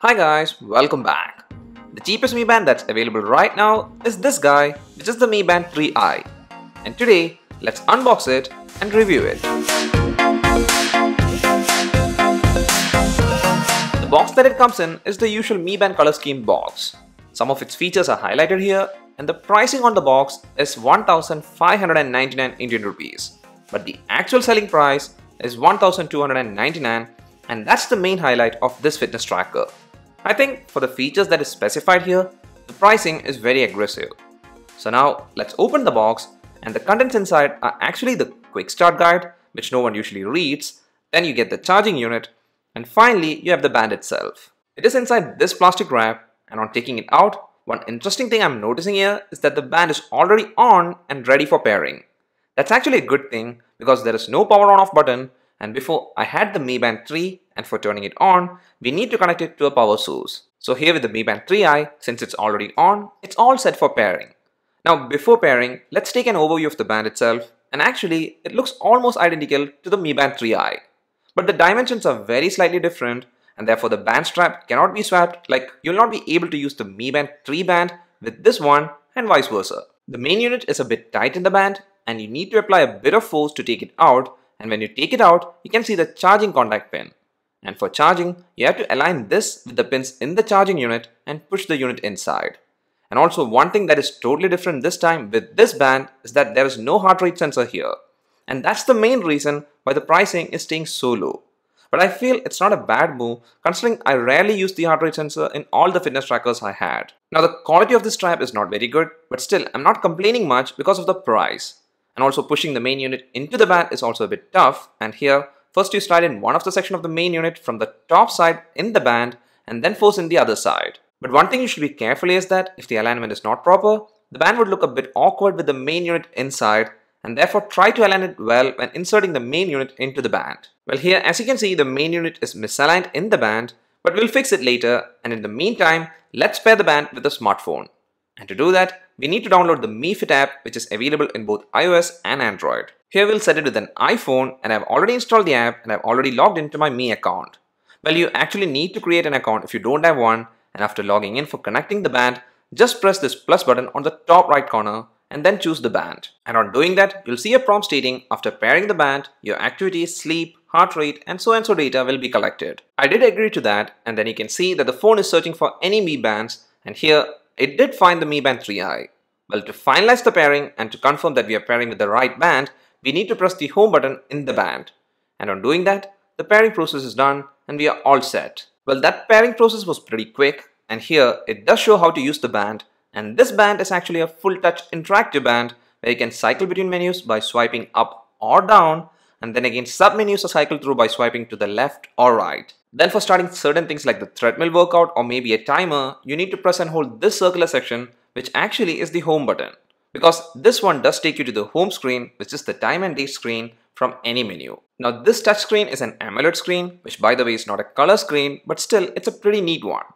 Hi guys, welcome back. The cheapest Mi Band that's available right now is this guy, which is the Mi Band 3i. And today, let's unbox it and review it. The box that it comes in is the usual Mi Band color scheme box. Some of its features are highlighted here and the pricing on the box is 1599 Indian rupees. But the actual selling price is 1299 and that's the main highlight of this fitness tracker. I think for the features that is specified here, the pricing is very aggressive. So now let's open the box and the contents inside are actually the quick start guide, which no one usually reads. Then you get the charging unit and finally you have the band itself. It is inside this plastic wrap and on taking it out, one interesting thing I'm noticing here is that the band is already on and ready for pairing. That's actually a good thing because there is no power on off button. And before I had the Mi Band 3 and for turning it on, we need to connect it to a power source. So here with the Mi Band 3i, since it's already on, it's all set for pairing. Now before pairing, let's take an overview of the band itself and actually it looks almost identical to the Mi Band 3i. But the dimensions are very slightly different and therefore the band strap cannot be swapped, like you'll not be able to use the Mi Band 3 band with this one and vice versa. The main unit is a bit tight in the band and you need to apply a bit of force to take it out. And when you take it out, you can see the charging contact pin. And for charging, you have to align this with the pins in the charging unit and push the unit inside. And also one thing that is totally different this time with this band is that there is no heart rate sensor here. And that's the main reason why the pricing is staying so low. But I feel it's not a bad move considering I rarely use the heart rate sensor in all the fitness trackers I had. Now the quality of this strap is not very good, but still I'm not complaining much because of the price. And also pushing the main unit into the band is also a bit tough, and here first you slide in one of the section of the main unit from the top side in the band and then force in the other side. But one thing you should be careful is that if the alignment is not proper, the band would look a bit awkward with the main unit inside, and therefore try to align it well when inserting the main unit into the band. Well, here as you can see, the main unit is misaligned in the band, but we'll fix it later, and in the meantime let's pair the band with a smartphone. And to do that, we need to download the Mi Fit app, which is available in both iOS and Android. Here we'll set it with an iPhone, and I've already installed the app and I've already logged into my Mi account. Well, you actually need to create an account if you don't have one, and after logging in for connecting the band, just press this plus button on the top right corner and then choose the band. And on doing that, you'll see a prompt stating after pairing the band, your activity, sleep, heart rate and so data will be collected. I did agree to that, and then you can see that the phone is searching for any Mi bands, and here it did find the Mi Band 3i. Well, to finalize the pairing and to confirm that we are pairing with the right band, we need to press the home button in the band. And on doing that, the pairing process is done and we are all set. Well, that pairing process was pretty quick, and here it does show how to use the band. And this band is actually a full touch interactive band where you can cycle between menus by swiping up or down, and then again sub-menus are cycled through by swiping to the left or right. Then for starting certain things like the treadmill workout or maybe a timer, you need to press and hold this circular section, which actually is the home button. Because this one does take you to the home screen, which is the time and date screen from any menu. Now this touch screen is an AMOLED screen, which by the way is not a color screen, but still it's a pretty neat one.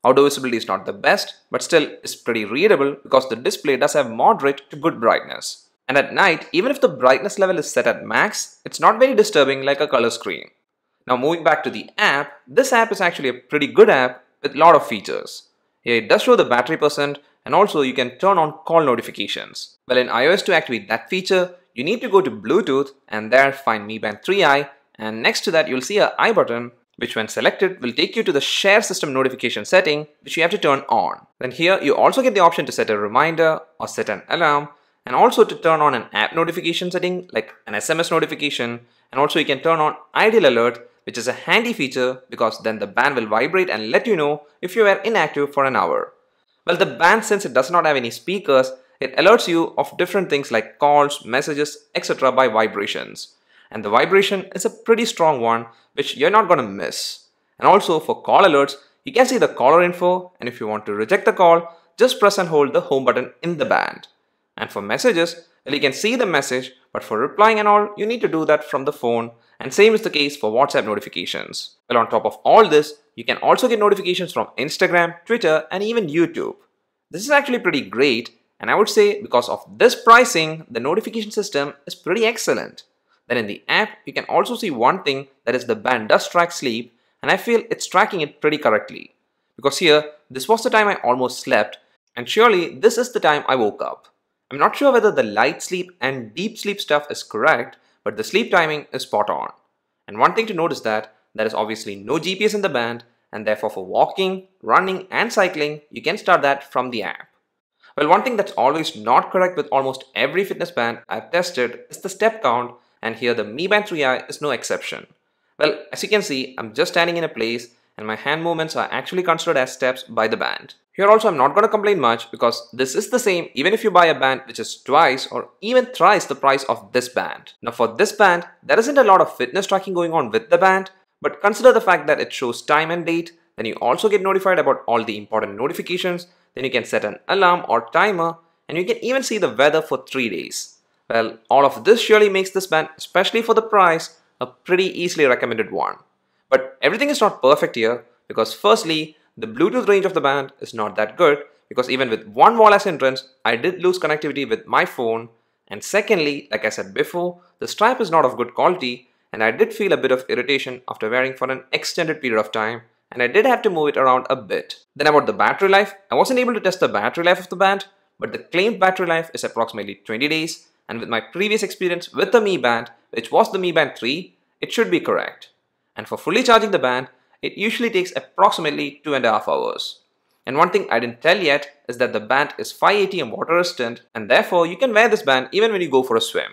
Outdoor visibility is not the best, but still is pretty readable because the display does have moderate to good brightness. And at night, even if the brightness level is set at max, it's not very disturbing like a color screen. Now moving back to the app, this app is actually a pretty good app with a lot of features. Here it does show the battery percent, and also you can turn on call notifications. Well, in iOS to activate that feature, you need to go to Bluetooth and there find Mi Band 3i, and next to that you'll see a I button, which when selected will take you to the share system notification setting, which you have to turn on. Then here you also get the option to set a reminder or set an alarm, and also to turn on an app notification setting like an SMS notification, and also you can turn on idle alert, which is a handy feature because then the band will vibrate and let you know if you are inactive for an hour. Well, the band, since it does not have any speakers, it alerts you of different things like calls, messages, etc. by vibrations. And the vibration is a pretty strong one, which you're not going to miss. And also for call alerts, you can see the caller info, and if you want to reject the call, just press and hold the home button in the band. And for messages, well, you can see the message, but for replying and all, you need to do that from the phone, and same is the case for WhatsApp notifications. Well, on top of all this, you can also get notifications from Instagram, Twitter and even YouTube. This is actually pretty great, and I would say because of this pricing, the notification system is pretty excellent. Then in the app, you can also see one thing, that is the band does track sleep, and I feel it's tracking it pretty correctly. because here, this was the time I almost slept, and surely this is the time I woke up. I'm not sure whether the light sleep and deep sleep stuff is correct, but the sleep timing is spot on. And one thing to note is that there is obviously no GPS in the band, and therefore for walking, running and cycling, you can start that from the app. Well, one thing that's always not correct with almost every fitness band I've tested is the step count, and here the Mi Band 3i is no exception. Well, as you can see, I'm just standing in a place and my hand movements are actually considered as steps by the band. Here also I'm not going to complain much because this is the same even if you buy a band which is twice or even thrice the price of this band. Now for this band, there isn't a lot of fitness tracking going on with the band, but consider the fact that it shows time and date, then you also get notified about all the important notifications, then you can set an alarm or timer, and you can even see the weather for 3 days. Well, all of this surely makes this band, especially for the price, a pretty easily recommended one. But everything is not perfect here because firstly, the Bluetooth range of the band is not that good because even with one wireless entrance, I did lose connectivity with my phone, and secondly, like I said before, the strap is not of good quality and I did feel a bit of irritation after wearing for an extended period of time, and I did have to move it around a bit. Then about the battery life, I wasn't able to test the battery life of the band, but the claimed battery life is approximately 20 days, and with my previous experience with the Mi Band, which was the Mi Band 3, it should be correct. And for fully charging the band, it usually takes approximately 2.5 hours. And one thing I didn't tell yet is that the band is 5 ATM water resistant, and therefore you can wear this band even when you go for a swim.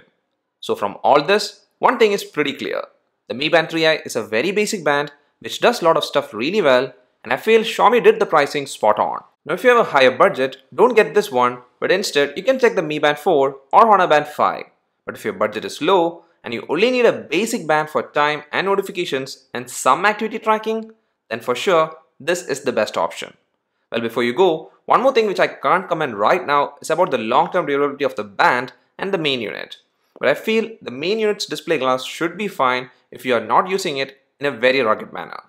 So from all this, one thing is pretty clear. The Mi Band 3i is a very basic band which does a lot of stuff really well, and I feel Xiaomi did the pricing spot on. Now if you have a higher budget, don't get this one, but instead you can check the Mi Band 4 or Honor Band 5. But if your budget is low, and you only need a basic band for time and notifications and some activity tracking, then for sure, this is the best option. Well, before you go, one more thing which I can't comment right now is about the long-term durability of the band and the main unit. But I feel the main unit's display glass should be fine if you are not using it in a very rugged manner.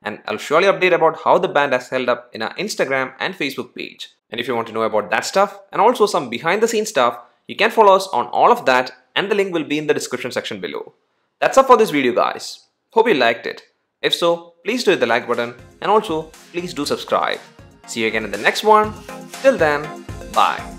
And I'll surely update about how the band has held up in our Instagram and Facebook page. And if you want to know about that stuff and also some behind the scenes stuff, you can follow us on all of that, and the link will be in the description section below. That's all for this video guys. Hope you liked it. If so, please do hit the like button and also please do subscribe. See you again in the next one. Till then, bye.